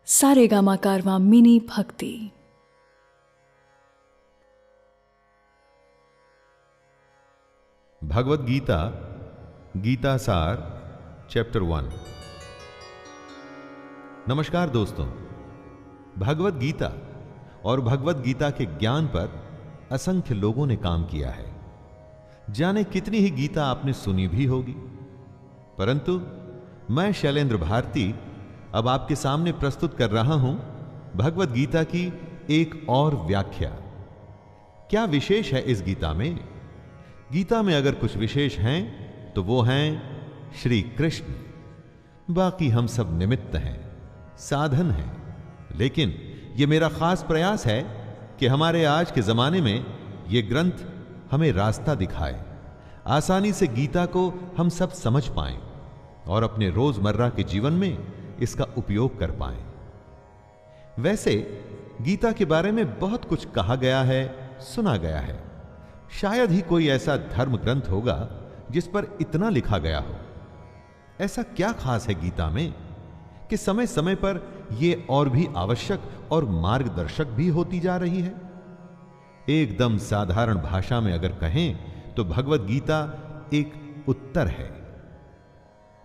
सारेगामा कारवां mini भक्ति। भगवद गीता गीता सार chapter 1। नमस्कार दोस्तों, भगवद गीता और भगवद गीता के ज्ञान पर असंख्य लोगों ने काम किया है। जाने कितनी ही गीता आपने सुनी भी होगी, परंतु मैं शैलेंद्र भारती अब आपके सामने प्रस्तुत कर रहा हूं भगवद गीता की एक और व्याख्या। क्या विशेष है इस गीता में? गीता में अगर कुछ विशेष हैं तो वो हैं श्री कृष्ण। बाकी हम सब निमित्त हैं, साधन हैं। लेकिन ये मेरा खास प्रयास है कि हमारे आज के जमाने में ये ग्रंथ हमें रास्ता दिखाए, आसानी से गीता को हम सब समझ पाएं और अपने रोजमर्रा के जीवन में इसका उपयोग कर पाएं। वैसे गीता के बारे में बहुत कुछ कहा गया है, सुना गया है। शायद ही कोई ऐसा धर्म ग्रंथ होगा जिस पर इतना लिखा गया हो। ऐसा क्या खास है गीता में कि समय समय पर यह और भी आवश्यक और मार्गदर्शक भी होती जा रही है? एकदम साधारण भाषा में अगर कहें तो भगवद गीता एक उत्तर है।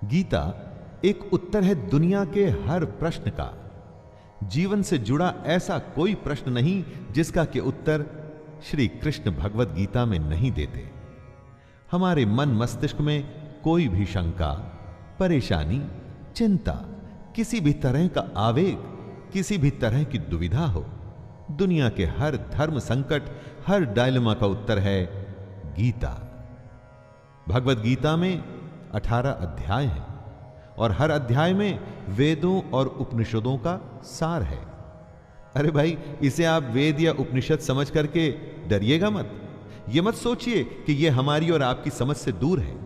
गीता एक उत्तर है दुनिया के हर प्रश्न का। जीवन से जुड़ा ऐसा कोई प्रश्न नहीं जिसका के उत्तर श्री कृष्ण भगवद गीता में नहीं देते। हमारे मन मस्तिष्क में कोई भी शंका, परेशानी, चिंता, किसी भी तरह का आवेग, किसी भी तरह की दुविधा हो, दुनिया के हर धर्म संकट, हर डायलेमा का उत्तर है गीता। भगवद गीता में 18 अध्याय हैं और हर अध्याय में वेदों और उपनिषदों का सार है। अरे भाई, इसे आप वेद या उपनिषद समझ करके डरिएगा मत। ये मत सोचिए कि ये हमारी और आपकी समझ से दूर है।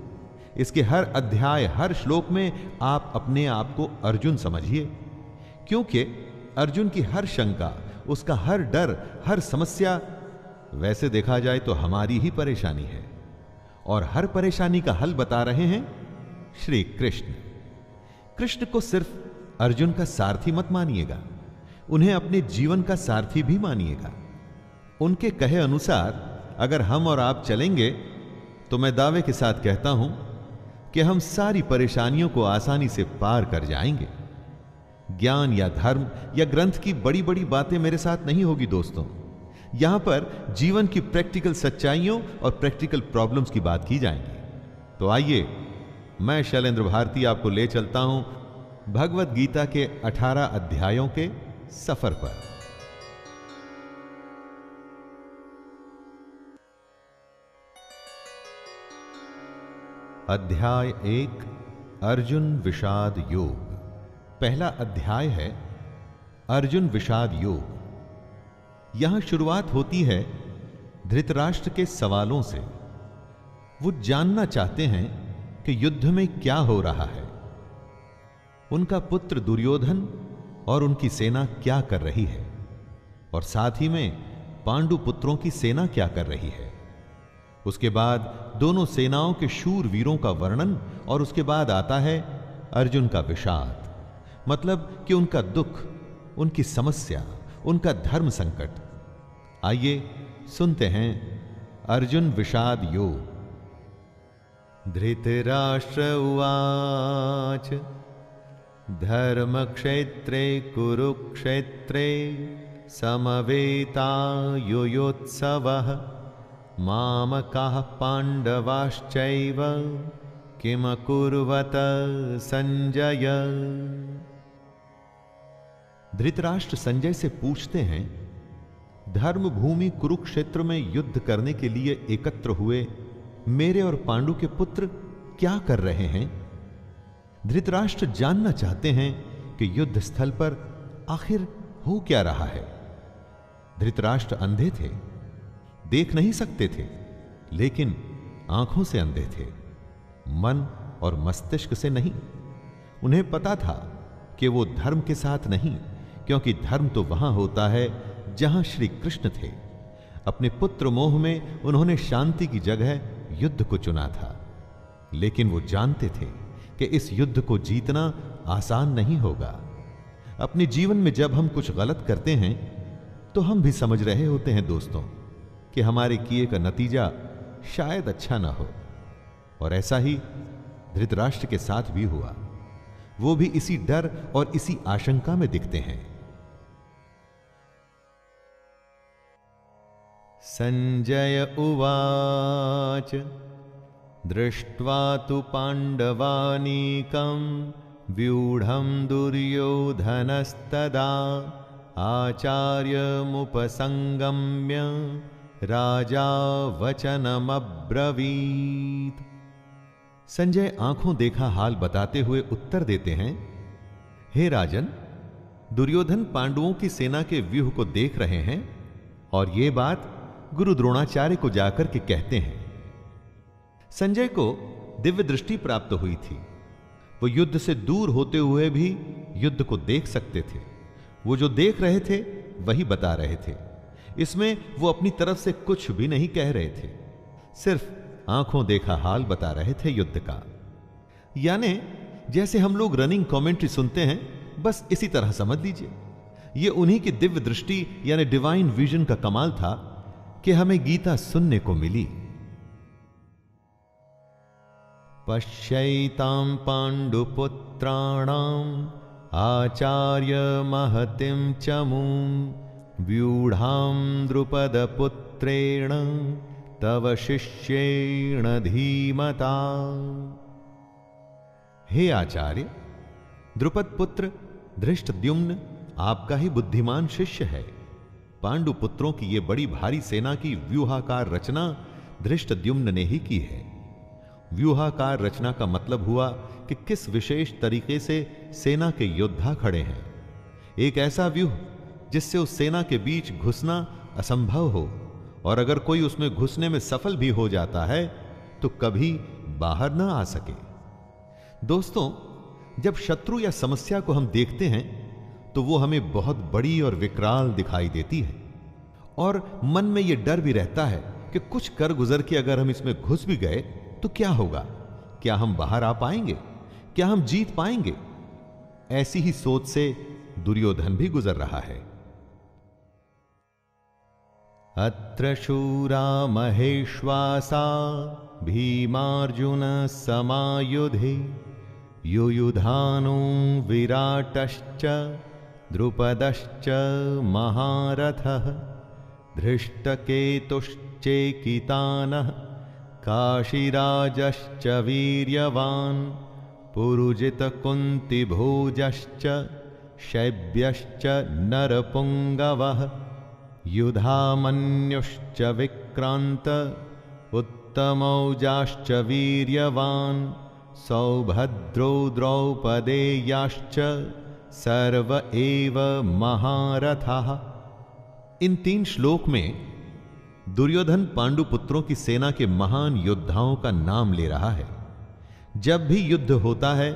इसके हर अध्याय, हर श्लोक में आप अपने आप को अर्जुन समझिए, क्योंकि अर्जुन की हर शंका, उसका हर डर, हर समस्या वैसे देखा जाए तो हमारी ही परेशानी है, और हर परेशानी का हल बता रहे हैं श्री कृष्ण। कृष्ण को सिर्फ अर्जुन का सारथी मत मानिएगा, उन्हें अपने जीवन का सारथी भी मानिएगा। उनके कहे अनुसार अगर हम और आप चलेंगे तो मैं दावे के साथ कहता हूं कि हम सारी परेशानियों को आसानी से पार कर जाएंगे। ज्ञान या धर्म या ग्रंथ की बड़ी बड़ी बातें मेरे साथ नहीं होगी दोस्तों। यहां पर जीवन की प्रैक्टिकल सच्चाइयों और प्रैक्टिकल प्रॉब्लम्स की बात की जाएगी। तो आइए, मैं शैलेंद्र भारती आपको ले चलता हूं भगवद गीता के 18 अध्यायों के सफर पर। अध्याय 1, अर्जुन विषाद योग। पहला अध्याय है अर्जुन विषाद योग। यहां शुरुआत होती है धृतराष्ट्र के सवालों से। वो जानना चाहते हैं कि युद्ध में क्या हो रहा है, उनका पुत्र दुर्योधन और उनकी सेना क्या कर रही है, और साथ ही में पांडु पुत्रों की सेना क्या कर रही है। उसके बाद दोनों सेनाओं के शूर वीरों का वर्णन, और उसके बाद आता है अर्जुन का विषाद, मतलब कि उनका दुख, उनकी समस्या, उनका धर्म संकट। आइए सुनते हैं अर्जुन विषाद योग। धृतराष्ट्र उवाच धर्मक्षेत्रे कुरुक्षेत्रे समवेतायुयोत्सवः मामकाः पाण्डवाश्चैव किमकुर्वत संजय। धृतराष्ट्र संजय से पूछते हैं, धर्म भूमि कुरुक्षेत्र में युद्ध करने के लिए एकत्र हुए मेरे और पांडु के पुत्र क्या कर रहे हैं? धृतराष्ट्र जानना चाहते हैं कि युद्ध स्थल पर आखिर हो क्या रहा है। धृतराष्ट्र अंधे थे, देख नहीं सकते थे, लेकिन आंखों से अंधे थे, मन और मस्तिष्क से नहीं। उन्हें पता था कि वो धर्म के साथ नहीं, क्योंकि धर्म तो वहां होता है जहां श्री कृष्ण थे। अपने पुत्र मोह में उन्होंने शांति की जगह युद्ध को चुना था, लेकिन वो जानते थे कि इस युद्ध को जीतना आसान नहीं होगा। अपने जीवन में जब हम कुछ गलत करते हैं तो हम भी समझ रहे होते हैं दोस्तों कि हमारे किए का नतीजा शायद अच्छा ना हो। और ऐसा ही धृतराष्ट्र के साथ भी हुआ। वो भी इसी डर और इसी आशंका में दिखते हैं। संजय उवाच दृष्ट्वा तु पांडवानीकं व्यूढ़ं दुर्योधनस्तदा आचार्यमुपसंगम्य राजा वचनमब्रवीत्। संजय आंखों देखा हाल बताते हुए उत्तर देते हैं, हे राजन, दुर्योधन पांडवों की सेना के व्यूह को देख रहे हैं और यह बात गुरु द्रोणाचार्य को जाकर के कहते हैं। संजय को दिव्य दृष्टि प्राप्त हुई थी। वो युद्ध से दूर होते हुए भी युद्ध को देख सकते थे। वो जो देख रहे थे वही बता रहे थे। इसमें वो अपनी तरफ से कुछ भी नहीं कह रहे थे, सिर्फ आंखों देखा हाल बता रहे थे युद्ध का। यानी जैसे हम लोग रनिंग कमेंट्री सुनते हैं, बस इसी तरह समझ लीजिए। ये उन्हीं की दिव्य दृष्टि यानी डिवाइन विजन का कमाल था कि हमें गीता सुनने को मिली। पश्यैतां पांडुपुत्राणाम् आचार्य महतिं चमूं व्यूढ़ां द्रुपदपुत्रेण तव शिष्येण धीमता। हे आचार्य, द्रुपद पुत्र धृष्टद्युम्न आपका ही बुद्धिमान शिष्य है। पांडु पुत्रों की ये बड़ी भारी सेना की व्यूहाकार रचना धृष्टद्युम्न ने ही की है। व्यूहाकार रचना का मतलब हुआ कि किस विशेष तरीके से सेना के योद्धा खड़े हैं। एक ऐसा व्यूह जिससे उस सेना के बीच घुसना असंभव हो, और अगर कोई उसमें घुसने में सफल भी हो जाता है तो कभी बाहर ना आ सके। दोस्तों, जब शत्रु या समस्या को हम देखते हैं तो वो हमें बहुत बड़ी और विकराल दिखाई देती है, और मन में यह डर भी रहता है कि कुछ कर गुजर के अगर हम इसमें घुस भी गए तो क्या होगा? क्या हम बाहर आ पाएंगे? क्या हम जीत पाएंगे? ऐसी ही सोच से दुर्योधन भी गुजर रहा है। अत्र शूरा महेश्वासा भीमार्जुन समायुधे युयुधानो विराटश्च द्रुपदश्च महारथः धृष्टकेतुश्चेकितानः काशीराजश्च वीर्यवान् पुरुजितकुन्तिभोजश्च शैब्यश्च नरपुङ्गवः युधामन्युश्च विक्रान्त उत्तमौजाश्च वीर्यवान् सौभद्रो द्रौपदेयाश्च सर्व एव महारथाः। इन 3 श्लोक में दुर्योधन पांडु पुत्रों की सेना के महान योद्धाओं का नाम ले रहा है। जब भी युद्ध होता है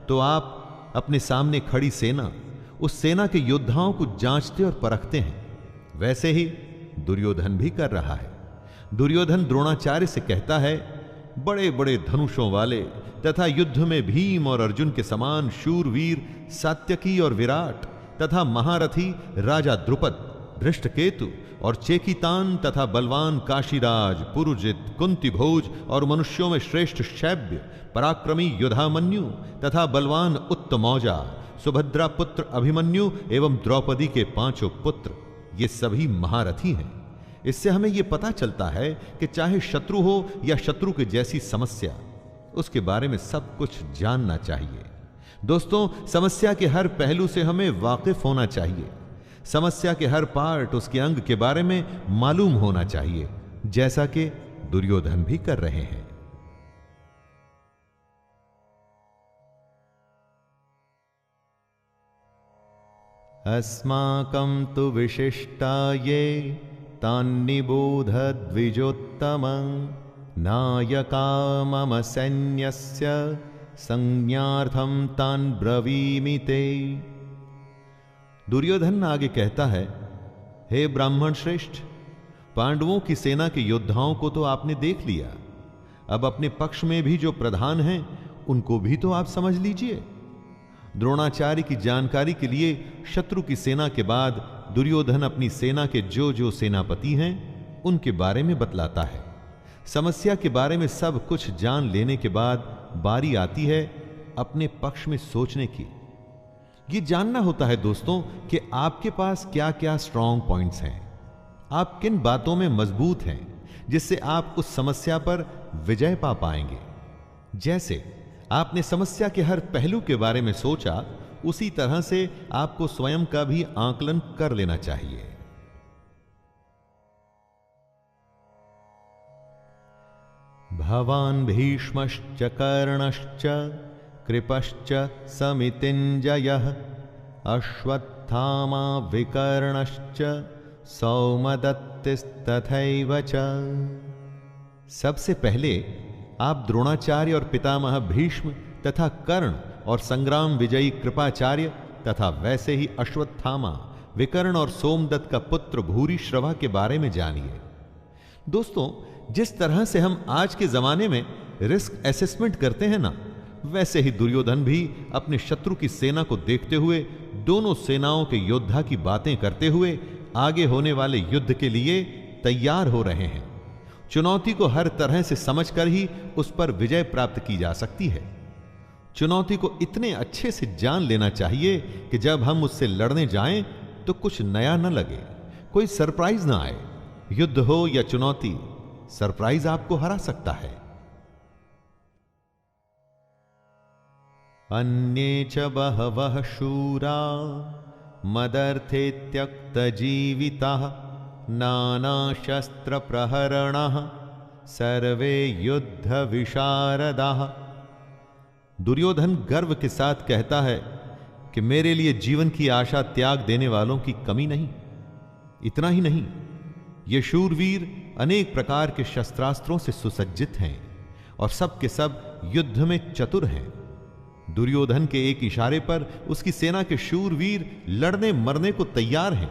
तो आप अपने सामने खड़ी सेना, उस सेना के योद्धाओं को जांचते और परखते हैं। वैसे ही दुर्योधन भी कर रहा है। दुर्योधन द्रोणाचार्य से कहता है, बड़े बड़े धनुषों वाले तथा युद्ध में भीम और अर्जुन के समान शूरवीर सात्यकी और विराट तथा महारथी राजा द्रुपद, धृष्टकेतु और चेकितान तथा बलवान काशीराज, पुरुजित, कुंतीभोज और मनुष्यों में श्रेष्ठ शैब्य, पराक्रमी युधामन्यु तथा बलवान उत्तमौजा, सुभद्रा पुत्र अभिमन्यु एवं द्रौपदी के 5 पुत्र, ये सभी महारथी हैं। इससे हमें यह पता चलता है कि चाहे शत्रु हो या शत्रु के जैसी समस्या, उसके बारे में सब कुछ जानना चाहिए। दोस्तों, समस्या के हर पहलू से हमें वाकिफ होना चाहिए। समस्या के हर पार्ट, उसके अंग के बारे में मालूम होना चाहिए, जैसा कि दुर्योधन भी कर रहे हैं। अस्माकं तु विशिष्टा ये तान्निबोध द्विजोत्तमं नायका मम सैन्यस्य संज्ञार्थं तान् ब्रवीमि ते। दुर्योधन आगे कहता है, हे ब्राह्मण श्रेष्ठ, पांडवों की सेना के योद्धाओं को तो आपने देख लिया, अब अपने पक्ष में भी जो प्रधान हैं उनको भी तो आप समझ लीजिए। द्रोणाचार्य की जानकारी के लिए शत्रु की सेना के बाद दुर्योधन अपनी सेना के जो जो सेनापति हैं उनके बारे में बतलाता है। समस्या के बारे में सब कुछ जान लेने के बाद बारी आती है अपने पक्ष में सोचने की। यह जानना होता है दोस्तों कि आपके पास क्या क्या स्ट्रांग पॉइंट्स हैं, आप किन बातों में मजबूत हैं जिससे आप उस समस्या पर विजय पा पाएंगे। जैसे आपने समस्या के हर पहलू के बारे में सोचा, उसी तरह से आपको स्वयं का भी आकलन कर लेना चाहिए। भवान् भीष्मश्च कर्णश्च कृपश्च समितिञ्जयः अश्वत्थामा विकर्णश्च सौमदत्तिस्तथैव च। सबसे पहले आप द्रोणाचार्य और पितामह भीष्म तथा कर्ण और संग्राम विजयी कृपाचार्य तथा वैसे ही अश्वत्थामा, विकर्ण और सोमदत्त का पुत्र भूरिश्रवा के बारे में जानिए। दोस्तों, जिस तरह से हम आज के जमाने में रिस्क असेसमेंट करते हैं ना, वैसे ही दुर्योधन भी अपने शत्रु की सेना को देखते हुए दोनों सेनाओं के योद्धा की बातें करते हुए आगे होने वाले युद्ध के लिए तैयार हो रहे हैं। चुनौती को हर तरह से समझकर ही उस पर विजय प्राप्त की जा सकती है। चुनौती को इतने अच्छे से जान लेना चाहिए कि जब हम उससे लड़ने जाएं तो कुछ नया न लगे, कोई सरप्राइज ना आए। युद्ध हो या चुनौती, सरप्राइज आपको हरा सकता है। अन्ये च बहवः शूरा मदर्थे त्यक्तजीविताः नानाशस्त्र प्रहरणः सर्वे युद्ध विशारदाः। दुर्योधन गर्व के साथ कहता है कि मेरे लिए जीवन की आशा त्याग देने वालों की कमी नहीं। इतना ही नहीं, ये शूरवीर अनेक प्रकार के शस्त्रास्त्रों से सुसज्जित हैं और सब के सब युद्ध में चतुर हैं। दुर्योधन के एक इशारे पर उसकी सेना के शूरवीर लड़ने मरने को तैयार हैं।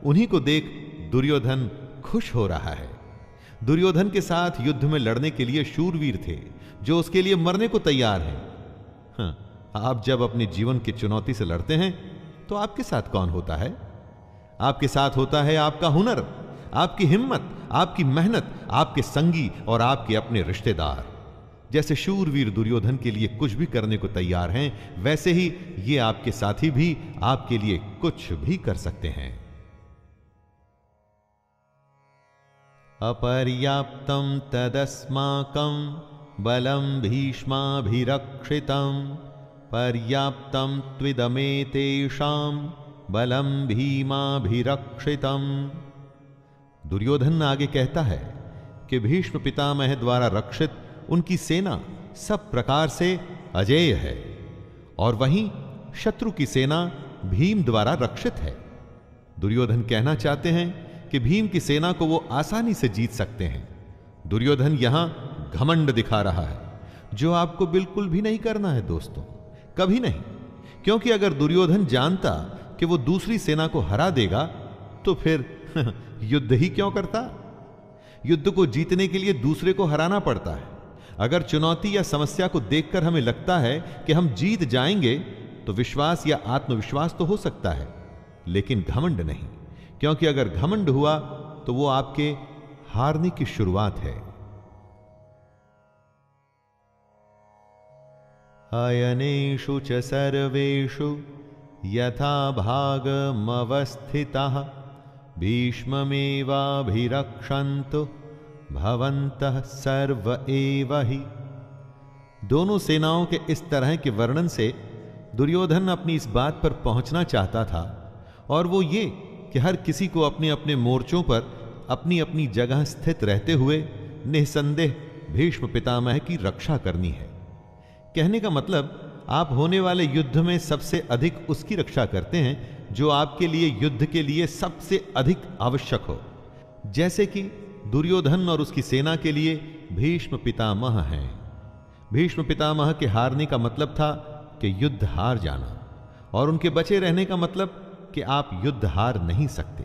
उन्हीं को देख दुर्योधन खुश हो रहा है। दुर्योधन के साथ युद्ध में लड़ने के लिए शूरवीर थे जो उसके लिए मरने को तैयार हैं। आप जब अपने जीवन की चुनौती से लड़ते हैं तो आपके साथ कौन होता है? आपके साथ होता है आपका हुनर, आपकी हिम्मत, आपकी मेहनत, आपके संगी और आपके अपने रिश्तेदार। जैसे शूरवीर दुर्योधन के लिए कुछ भी करने को तैयार हैं, वैसे ही ये आपके साथी भी आपके लिए कुछ भी कर सकते हैं। अपर्याप्तं तदस्माकं बलं भीष्माभिरक्षितं पर्याप्तं त्विदमेतेषां बलं भीमाभिरक्षितं। दुर्योधन आगे कहता है कि भीष्म पितामह द्वारा रक्षित उनकी सेना सब प्रकार से अजेय है और वहीं शत्रु की सेना भीम द्वारा रक्षित है। दुर्योधन कहना चाहते हैं कि भीम की सेना को वो आसानी से जीत सकते हैं। दुर्योधन यहां घमंड दिखा रहा है, जो आपको बिल्कुल भी नहीं करना है दोस्तों, कभी नहीं। क्योंकि अगर दुर्योधन जानता कि वो दूसरी सेना को हरा देगा तो फिर युद्ध ही क्यों करता? युद्ध को जीतने के लिए दूसरे को हराना पड़ता है। अगर चुनौती या समस्या को देखकर हमें लगता है कि हम जीत जाएंगे तो विश्वास या आत्मविश्वास तो हो सकता है, लेकिन घमंड नहीं। क्योंकि अगर घमंड हुआ तो वो आपके हारने की शुरुआत है। अयनेषु च सर्वेषु यथा भागमवस्थिताः भीष्ममेवाभिरक्षन्तु भवन्तः सर्व एव हि। दोनों सेनाओं के इस तरह के वर्णन से दुर्योधन अपनी इस बात पर पहुंचना चाहता था, और वो ये कि हर किसी को अपने अपने मोर्चों पर अपनी अपनी जगह स्थित रहते हुए निसंदेह भीष्म पितामह की रक्षा करनी है। कहने का मतलब, आप होने वाले युद्ध में सबसे अधिक उसकी रक्षा करते हैं जो आपके लिए युद्ध के लिए सबसे अधिक आवश्यक हो। जैसे कि दुर्योधन और उसकी सेना के लिए भीष्म पितामह हैं। भीष्म पितामह के हारने का मतलब था कि युद्ध हार जाना, और उनके बचे रहने का मतलब कि आप युद्ध हार नहीं सकते।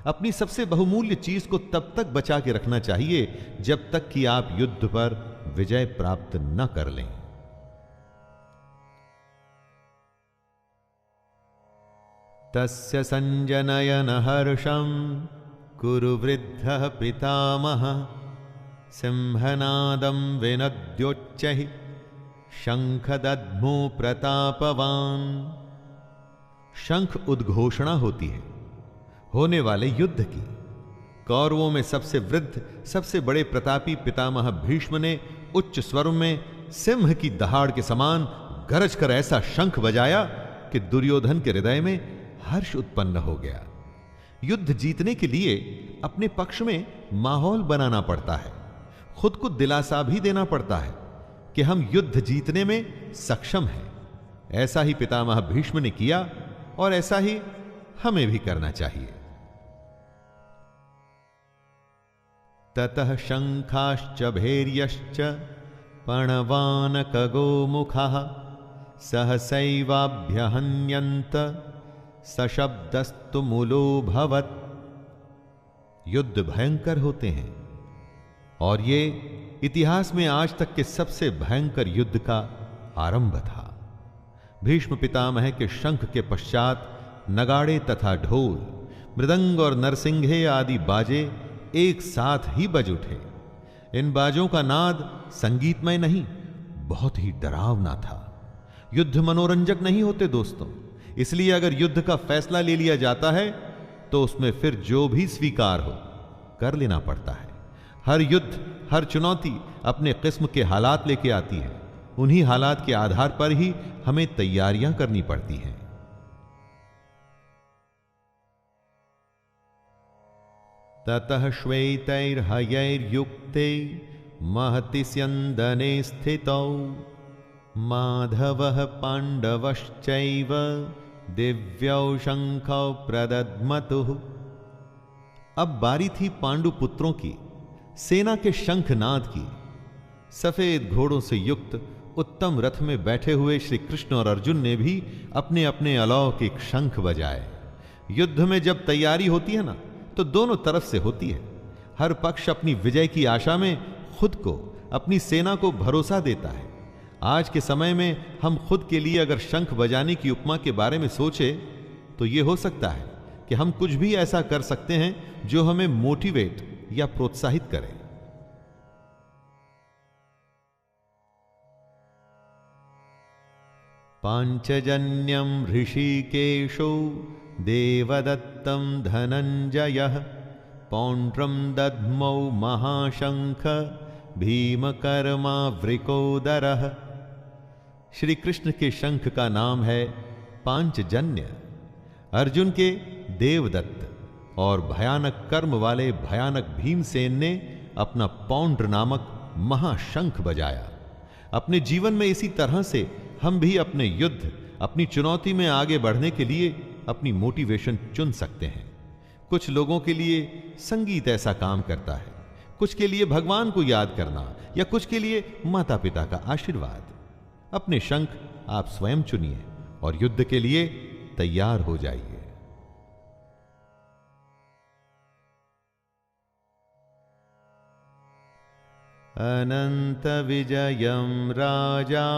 अपनी सबसे बहुमूल्य चीज को तब तक बचा के रखना चाहिए जब तक कि आप युद्ध पर विजय प्राप्त न कर लें। तस्य संजनयन हर्षं कुरु वृद्धः पितामह सिंहनादं विनद्योच्चैः शंखदध्मो प्रतापवान। शंख उद्घोषणा होती है होने वाले युद्ध की। कौरवों में सबसे वृद्ध सबसे बड़े प्रतापी पितामह भीष्म ने उच्च स्वर में सिंह की दहाड़ के समान गरज कर ऐसा शंख बजाया कि दुर्योधन के हृदय में हर्ष उत्पन्न हो गया। युद्ध जीतने के लिए अपने पक्ष में माहौल बनाना पड़ता है, खुद को दिलासा भी देना पड़ता है कि हम युद्ध जीतने में सक्षम हैं। ऐसा ही पितामह भीष्म ने किया और ऐसा ही हमें भी करना चाहिए। ततः शंखाश्च भैर्यश्च पणवानकगोमुखाः सहसैवाभ्यहन्यन्त सशब्दस्तु मूलोऽभवत्। युद्ध भयंकर होते हैं और ये इतिहास में आज तक के सबसे भयंकर युद्ध का आरंभ था। भीष्म पितामह के शंख के पश्चात नगाड़े तथा ढोल, मृदंग और नरसिंघे आदि बाजे एक साथ ही बज उठे। इन बाजों का नाद संगीतमय नहीं, बहुत ही डरावना था। युद्ध मनोरंजक नहीं होते दोस्तों, इसलिए अगर युद्ध का फैसला ले लिया जाता है तो उसमें फिर जो भी स्वीकार हो कर लेना पड़ता है। हर युद्ध, हर चुनौती अपने किस्म के हालात लेके आती है। उन्हीं हालात के आधार पर ही हमें तैयारियां करनी पड़ती हैं। ततः श्वेतैर्हयैर्युक्ते महति स्यन्दने स्थितौ माधवः पाण्डवश्चैव दिव्यौ शंखौ प्रदद्मतुः। अब बारी थी पांडु पुत्रों की सेना के शंखनाद की। सफेद घोड़ों से युक्त उत्तम रथ में बैठे हुए श्री कृष्ण और अर्जुन ने भी अपने अपने अलौकिक शंख बजाए। युद्ध में जब तैयारी होती है ना, तो दोनों तरफ से होती है। हर पक्ष अपनी विजय की आशा में खुद को, अपनी सेना को भरोसा देता है। आज के समय में हम खुद के लिए अगर शंख बजाने की उपमा के बारे में सोचे तो यह हो सकता है कि हम कुछ भी ऐसा कर सकते हैं जो हमें मोटिवेट या प्रोत्साहित करे। पांचजन्यम ऋषिकेशो देवदत्तं धनंजयः पौंड्रम दद्मौ महाशंख भीमकर्मावृकोदरः। श्री कृष्ण के शंख का नाम है पांचजन्य। अर्जुन के देवदत्त और भयानक कर्म वाले भयानक भीमसेन ने अपना पौंड्र नामक महाशंख बजाया। अपने जीवन में इसी तरह से हम भी अपने युद्ध, अपनी चुनौती में आगे बढ़ने के लिए अपनी मोटिवेशन चुन सकते हैं। कुछ लोगों के लिए संगीत ऐसा काम करता है, कुछ के लिए भगवान को याद करना, या कुछ के लिए माता पिता का आशीर्वाद। अपने शंख आप स्वयं चुनिए और युद्ध के लिए तैयार हो जाइए। अनंत विजयम राजा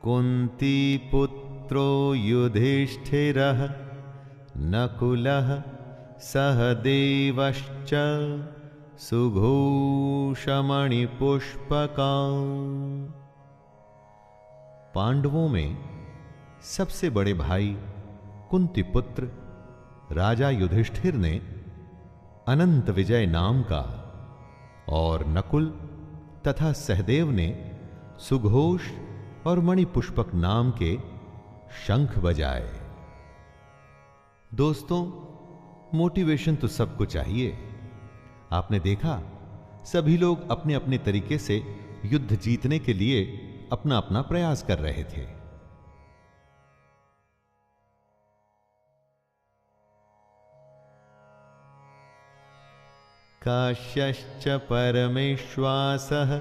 कुंती पुत्रो युधिष्ठिरः नकुलः सहदेवश्च सुघोषमणिपुष्पका। पांडवों में सबसे बड़े भाई कुंती पुत्र राजा युधिष्ठिर ने अनंत विजय नाम का और नकुल तथा सहदेव ने सुघोष और मणिपुष्पक नाम के शंख बजाए। दोस्तों, मोटिवेशन तो सबको चाहिए। आपने देखा सभी लोग अपने अपने तरीके से युद्ध जीतने के लिए अपना अपना प्रयास कर रहे थे। काश्यश्च परमेश्वासः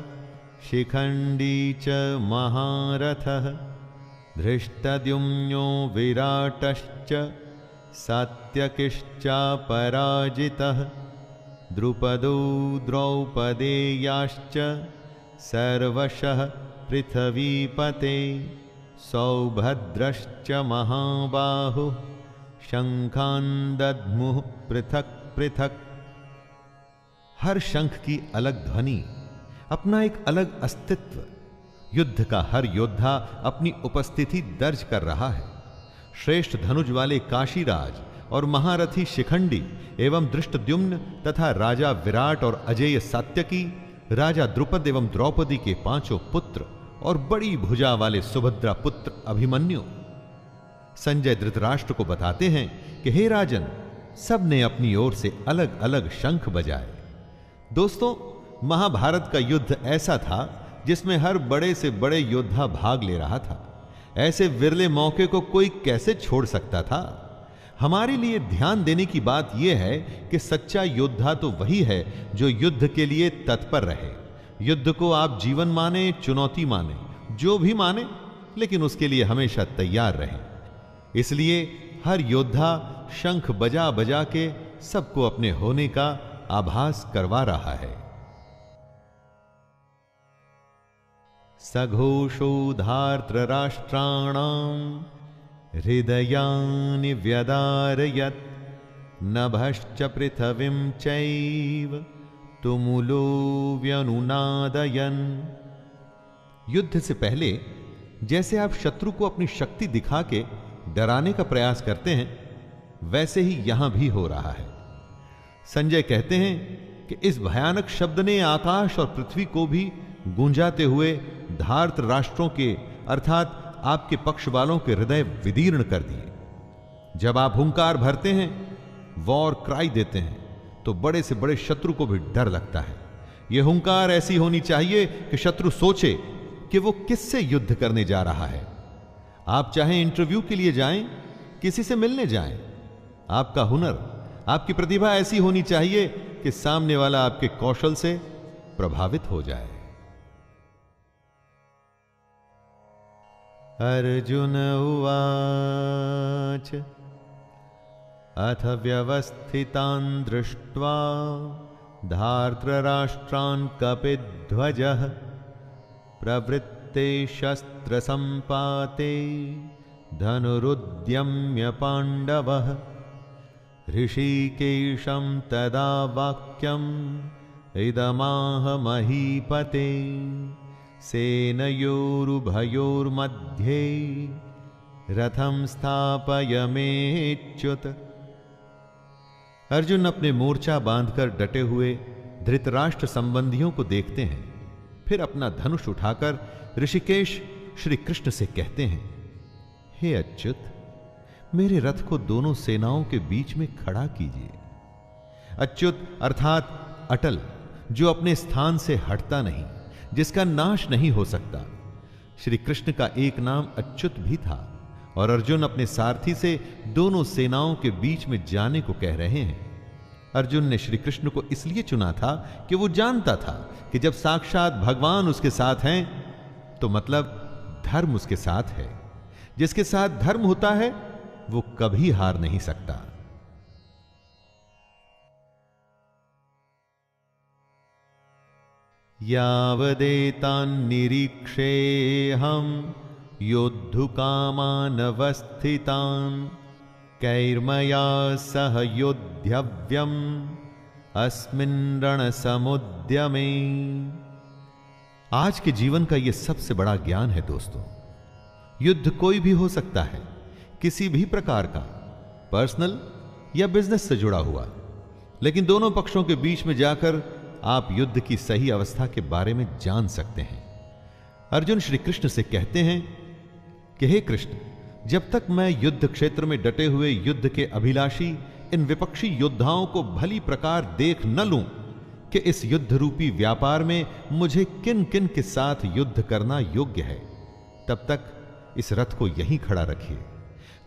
शिखंडी च महारथः धृष्टद्युम्नो विराटश्च सात्यकिश्चापराजितः द्रुपदो द्रौपदेयाश्च सर्वशः पृथ्वीपते सौभद्रश्च महाबाहु शंखान् दद्मुः पृथक पृथक। हर शंख की अलग ध्वनि, अपना एक अलग अस्तित्व। युद्ध का हर योद्धा अपनी उपस्थिति दर्ज कर रहा है। श्रेष्ठ धनुष वाले काशीराज और महारथी शिखंडी एवं धृष्टद्युम्न तथा राजा विराट और अजेय सात्यकी, राजा द्रुपद एवं द्रौपदी के 5 पुत्र और बड़ी भुजा वाले सुभद्रा पुत्र अभिमन्यु। संजय धृतराष्ट्र को बताते हैं कि हे राजन, सब ने अपनी ओर से अलग अलग शंख बजाए। दोस्तों, महाभारत का युद्ध ऐसा था जिसमें हर बड़े से बड़े योद्धा भाग ले रहा था। ऐसे विरले मौके को कोई कैसे छोड़ सकता था। हमारे लिए ध्यान देने की बात यह है कि सच्चा योद्धा तो वही है जो युद्ध के लिए तत्पर रहे। युद्ध को आप जीवन माने, चुनौती माने, जो भी माने, लेकिन उसके लिए हमेशा तैयार रहें। इसलिए हर योद्धा शंख बजा बजा के सबको अपने होने का आभास करवा रहा है। सघोषो धार्तराष्ट्राणां हृदयानि व्यदारयत् नभश्च पृथिवीं चैव तुमुलो व्यनुनादयन्। युद्ध से पहले जैसे आप शत्रु को अपनी शक्ति दिखा के डराने का प्रयास करते हैं, वैसे ही यहां भी हो रहा है। संजय कहते हैं कि इस भयानक शब्द ने आकाश और पृथ्वी को भी गूंजाते हुए धार्त राष्ट्रों के अर्थात आपके पक्ष वालों के हृदय विदीर्ण कर दिए। जब आप हुंकार भरते हैं, वॉर क्राई देते हैं, तो बड़े से बड़े शत्रु को भी डर लगता है। यह हुंकार ऐसी होनी चाहिए कि शत्रु सोचे कि वो किससे युद्ध करने जा रहा है। आप चाहे इंटरव्यू के लिए जाएं, किसी से मिलने जाएं, आपका हुनर, आपकी प्रतिभा ऐसी होनी चाहिए कि सामने वाला आपके कौशल से प्रभावित हो जाए। अर्जुन उवाच अथ व्यवस्थितान् दृष्ट्वा धार्तराष्ट्रान् कपिध्वजः प्रवृत्ते शस्त्रसम्पाते धनुरुद्यम्य पाण्डवः ऋषिकेशं तदा वाक्यम् इदमाह महीपते सेनयोरुभयोर्मध्ये रथं स्थापयमेच्युत। अर्जुन अपने मोर्चा बांधकर डटे हुए धृतराष्ट्र संबंधियों को देखते हैं, फिर अपना धनुष उठाकर ऋषिकेश श्री कृष्ण से कहते हैं, हे अच्युत, मेरे रथ को दोनों सेनाओं के बीच में खड़ा कीजिए। अच्युत अर्थात अटल, जो अपने स्थान से हटता नहीं, जिसका नाश नहीं हो सकता। श्री कृष्ण का एक नाम अच्युत भी था और अर्जुन अपने सारथी से दोनों सेनाओं के बीच में जाने को कह रहे हैं। अर्जुन ने श्री कृष्ण को इसलिए चुना था कि वो जानता था कि जब साक्षात भगवान उसके साथ हैं तो मतलब धर्म उसके साथ है। जिसके साथ धर्म होता है वो कभी हार नहीं सकता। यावदेतान्निरीक्षेऽहं योद्धुकामानवस्थितान् कैर्मया सह योद्धव्यम् अस्मिन् रणसमुद्यमे। आज के जीवन का यह सबसे बड़ा ज्ञान है दोस्तों। युद्ध कोई भी हो सकता है, किसी भी प्रकार का, पर्सनल या बिजनेस से जुड़ा हुआ, लेकिन दोनों पक्षों के बीच में जाकर आप युद्ध की सही अवस्था के बारे में जान सकते हैं। अर्जुन श्री कृष्ण से कहते हैं कि हे कृष्ण, जब तक मैं युद्ध क्षेत्र में डटे हुए युद्ध के अभिलाषी इन विपक्षी योद्धाओं को भली प्रकार देख न लूं कि इस युद्ध रूपी व्यापार में मुझे किन किन के साथ युद्ध करना योग्य है, तब तक इस रथ को यहीं खड़ा रखिए।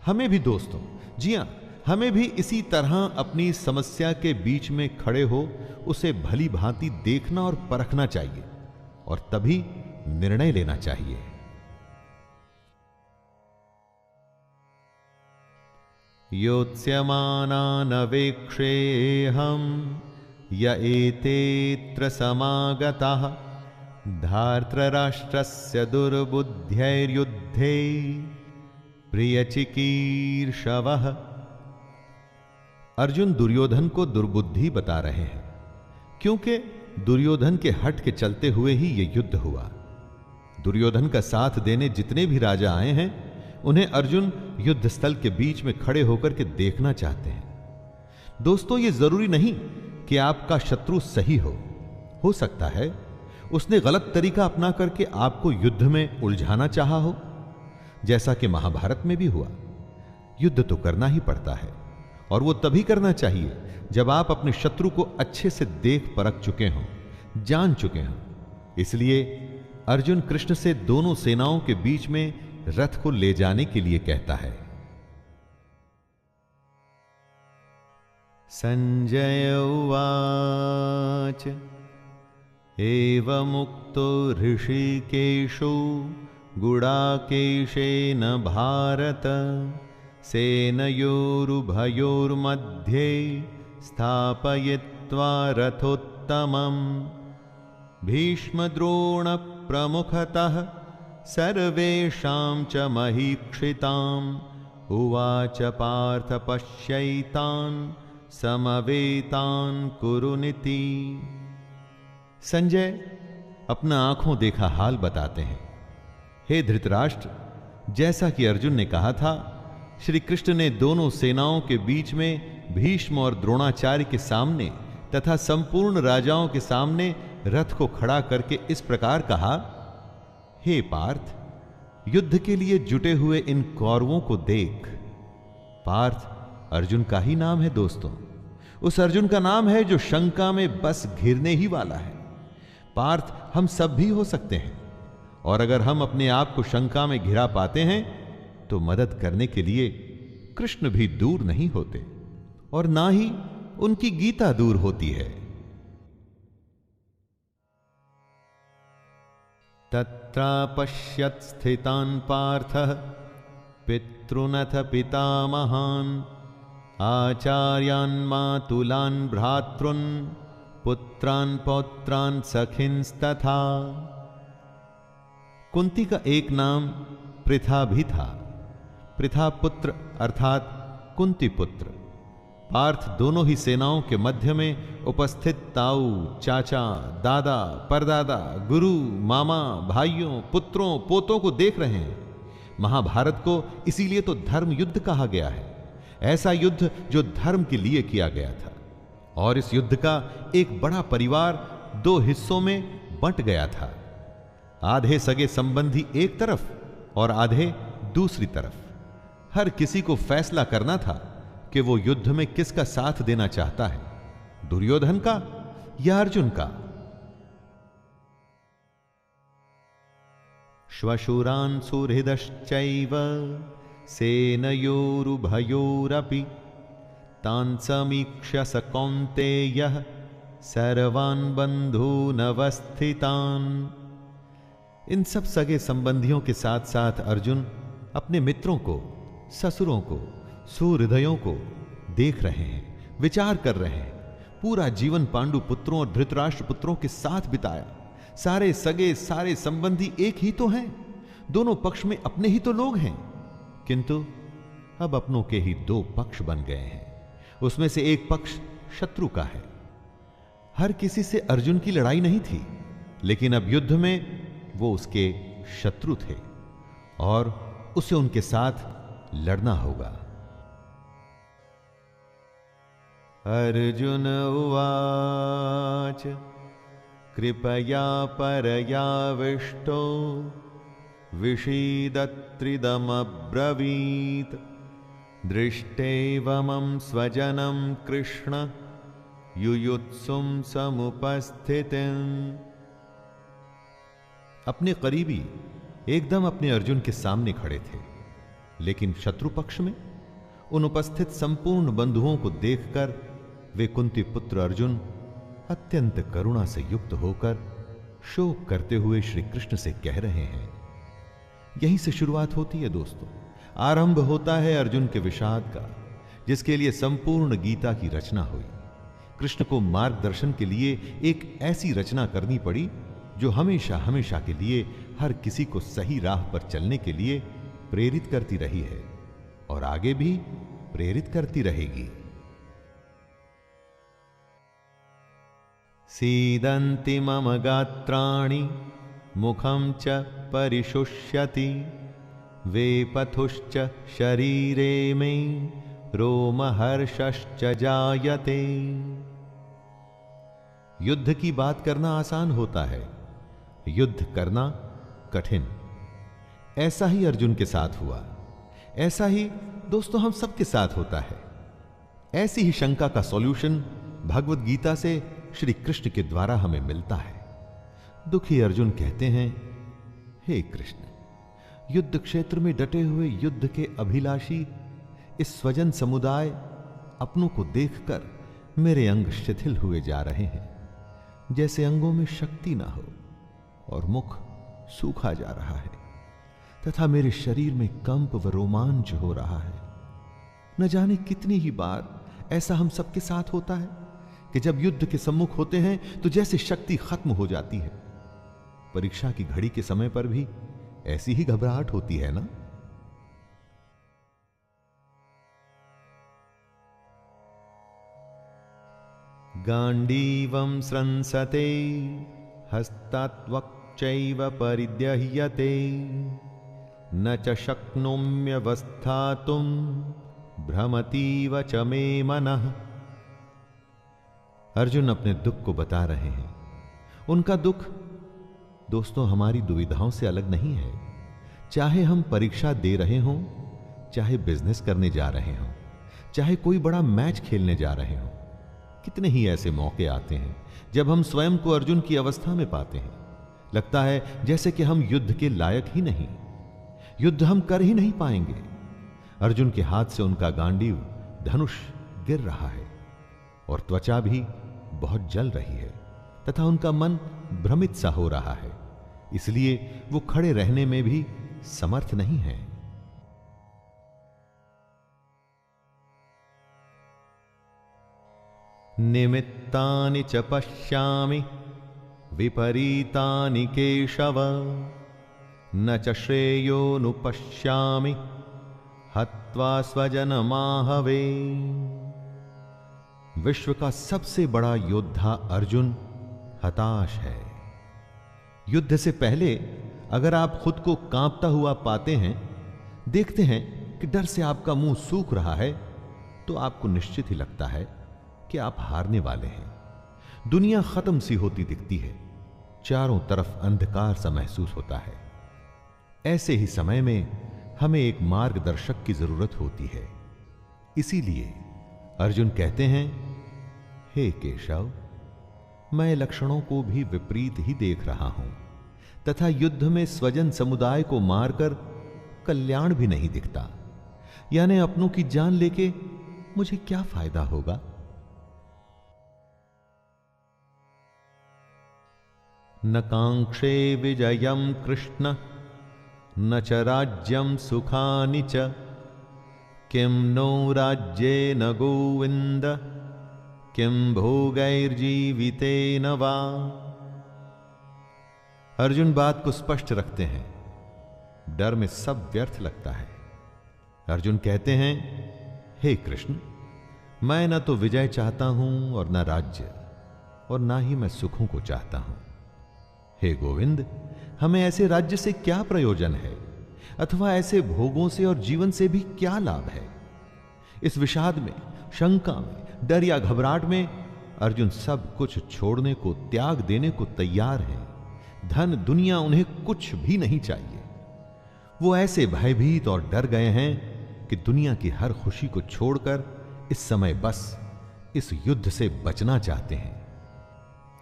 हमें भी दोस्तों, जी हां, हमें भी इसी तरह अपनी समस्या के बीच में खड़े हो उसे भली भांति देखना और परखना चाहिए और तभी निर्णय लेना चाहिए। योत्स्यमानानवेक्षेऽहं य एतेऽत्र समागताः धार्तराष्ट्रस्य दुर्बुद्ध्यैर्युद्धे प्रियचिकीर्षवः। अर्जुन दुर्योधन को दुर्बुद्धि बता रहे हैं, क्योंकि दुर्योधन के हट के चलते हुए ही यह युद्ध हुआ। दुर्योधन का साथ देने जितने भी राजा आए हैं, उन्हें अर्जुन युद्ध स्थल के बीच में खड़े होकर के देखना चाहते हैं। दोस्तों, यह जरूरी नहीं कि आपका शत्रु सही हो सकता है उसने गलत तरीका अपना करके आपको युद्ध में उलझाना चाहा हो, जैसा कि महाभारत में भी हुआ। युद्ध तो करना ही पड़ता है, और वो तभी करना चाहिए जब आप अपने शत्रु को अच्छे से देख परख चुके हों, जान चुके हों। इसलिए अर्जुन कृष्ण से दोनों सेनाओं के बीच में रथ को ले जाने के लिए कहता है। संजय उवाच एवमुक्तो ऋषिकेशो गुडाकेशेन भारत सेनयोरुभयोर्मध्ये स्थापयित्वा रथोत्तमम् भीष्मद्रोणप्रमुखतः सर्वेषां च महीक्षिताम् उवाच पार्थ पश्यैतान् समवेतान् कुरुनिति। संजय अपना आंखों देखा हाल बताते हैं। हे धृतराष्ट्र, जैसा कि अर्जुन ने कहा था, श्री कृष्ण ने दोनों सेनाओं के बीच में भीष्म और द्रोणाचार्य के सामने तथा संपूर्ण राजाओं के सामने रथ को खड़ा करके इस प्रकार कहा, हे पार्थ, युद्ध के लिए जुटे हुए इन कौरवों को देख। पार्थ अर्जुन का ही नाम है दोस्तों, उस अर्जुन का नाम है जो शंका में बस घिरने ही वाला है। पार्थ हम सब भी हो सकते हैं, और अगर हम अपने आप को शंका में घिरा पाते हैं तो मदद करने के लिए कृष्ण भी दूर नहीं होते, और ना ही उनकी गीता दूर होती है। तत्रापश्यत् स्थितान् पार्थः पितॄनथ पितामहान् आचार्यान् मातुलान् भ्रातॄन् पुत्रान् पौत्रान् सखिंस्तथा। कुंती का एक नाम पृथा भी था। पृथा पुत्र अर्थात कुंती पुत्र। पार्थ दोनों ही सेनाओं के मध्य में उपस्थित ताऊ, चाचा, दादा, परदादा, गुरु, मामा, भाइयों, पुत्रों, पोतों को देख रहे हैं। महाभारत को इसीलिए तो धर्म युद्ध कहा गया है, ऐसा युद्ध जो धर्म के लिए किया गया था। और इस युद्ध का एक बड़ा परिवार दो हिस्सों में बंट गया था। आधे सगे संबंधी एक तरफ और आधे दूसरी तरफ। हर किसी को फैसला करना था कि वो युद्ध में किसका साथ देना चाहता है, दुर्योधन का या अर्जुन का। श्वशुरान् सुहृदश्चैव सेनयोरुभयोरपि तान् समीक्ष्य स कौन्तेयः सर्वान् बन्धूनवस्थितान्। इन सब सगे संबंधियों के साथ साथ अर्जुन अपने मित्रों को, ससुरों को, सुहृदयों को देख रहे हैं, विचार कर रहे हैं। पूरा जीवन पांडु पुत्रों और धृतराष्ट्र पुत्रों के साथ बिताया। सारे सगे, सारे संबंधी एक ही तो हैं, दोनों पक्ष में अपने ही तो लोग हैं, किंतु अब अपनों के ही दो पक्ष बन गए हैं। उसमें से एक पक्ष शत्रु का है। हर किसी से अर्जुन की लड़ाई नहीं थी, लेकिन अब युद्ध में वो उसके शत्रु थे और उसे उनके साथ लड़ना होगा। अर्जुन उवाच कृपया परयाविष्टो विषीदत्रिदमब्रवीत् दृष्टैवमं स्वजनं कृष्ण युयुत्सुं समुपस्थितिम्। अपने करीबी एकदम अपने अर्जुन के सामने खड़े थे, लेकिन शत्रु पक्ष में उन उपस्थित संपूर्ण बंधुओं को देखकर वे कुंती पुत्र अर्जुन अत्यंत करुणा से युक्त होकर शोक करते हुए श्री कृष्ण से कह रहे हैं। यहीं से शुरुआत होती है दोस्तों, आरंभ होता है अर्जुन के विषाद का, जिसके लिए संपूर्ण गीता की रचना हुई। कृष्ण को मार्गदर्शन के लिए एक ऐसी रचना करनी पड़ी जो हमेशा हमेशा के लिए हर किसी को सही राह पर चलने के लिए प्रेरित करती रही है और आगे भी प्रेरित करती रहेगी। सीदन्ति मम गात्राणि मुखं च परिशुष्यति वेपथुश्च शरीरे मे रोमहर्षश्च जायते। युद्ध की बात करना आसान होता है, युद्ध करना कठिन। ऐसा ही अर्जुन के साथ हुआ, ऐसा ही दोस्तों हम सबके साथ होता है। ऐसी ही शंका का सॉल्यूशन भगवत गीता से श्री कृष्ण के द्वारा हमें मिलता है। दुखी अर्जुन कहते हैं, हे कृष्ण, युद्ध क्षेत्र में डटे हुए युद्ध के अभिलाषी इस स्वजन समुदाय अपनों को देखकर मेरे अंग शिथिल हुए जा रहे हैं, जैसे अंगों में शक्ति ना हो और मुख सूखा जा रहा है तथा मेरे शरीर में कंप व रोमांच हो रहा है। न जाने कितनी ही बार ऐसा हम सबके साथ होता है कि जब युद्ध के सम्मुख होते हैं तो जैसे शक्ति खत्म हो जाती है। परीक्षा की घड़ी के समय पर भी ऐसी ही घबराहट होती है ना। गांडीवं स्रंसते हस्तात्वक्चैव परिद्यह्यते न च शक्नोम्यवस्थातुं भ्रमतीव च मे मनः। अर्जुन अपने दुख को बता रहे हैं। उनका दुख दोस्तों हमारी दुविधाओं से अलग नहीं है। चाहे हम परीक्षा दे रहे हों, चाहे बिजनेस करने जा रहे हों, चाहे कोई बड़ा मैच खेलने जा रहे हों, कितने ही ऐसे मौके आते हैं जब हम स्वयं को अर्जुन की अवस्था में पाते हैं। लगता है जैसे कि हम युद्ध के लायक ही नहीं, युद्ध हम कर ही नहीं पाएंगे। अर्जुन के हाथ से उनका गांडीव धनुष गिर रहा है और त्वचा भी बहुत जल रही है तथा उनका मन भ्रमित सा हो रहा है, इसलिए वो खड़े रहने में भी समर्थ नहीं है। निमित्तानि च पश्यामि विपरीतानि केशव न च श्रेयोनुपश्यामि हत्वा स्वजनमाहवे। विश्व का सबसे बड़ा योद्धा अर्जुन हताश है। युद्ध से पहले अगर आप खुद को कांपता हुआ पाते हैं, देखते हैं कि डर से आपका मुंह सूख रहा है, तो आपको निश्चित ही लगता है कि आप हारने वाले हैं। दुनिया खत्म सी होती दिखती है, चारों तरफ अंधकार सा महसूस होता है। ऐसे ही समय में हमें एक मार्गदर्शक की जरूरत होती है। इसीलिए अर्जुन कहते हैं, हे केशव, मैं लक्षणों को भी विपरीत ही देख रहा हूं तथा युद्ध में स्वजन समुदाय को मारकर कल्याण भी नहीं दिखता। यानी अपनों की जान लेके मुझे क्या फायदा होगा। न कांक्षे विजयम कृष्ण न च राज्यम सुखानि च किं नो राज्येन गोविंद किं भोगैर्जीवितेन वा। अर्जुन बात को स्पष्ट रखते हैं। डर में सब व्यर्थ लगता है। अर्जुन कहते हैं, हे कृष्ण, मैं न तो विजय चाहता हूं और न राज्य, और ना ही मैं सुखों को चाहता हूं। हे गोविंद, हमें ऐसे राज्य से क्या प्रयोजन है अथवा ऐसे भोगों से और जीवन से भी क्या लाभ है। इस विषाद में, शंका में, डर या घबराहट में अर्जुन सब कुछ छोड़ने को, त्याग देने को तैयार हैं। धन दुनिया उन्हें कुछ भी नहीं चाहिए। वो ऐसे भयभीत और डर गए हैं कि दुनिया की हर खुशी को छोड़कर इस समय बस इस युद्ध से बचना चाहते हैं।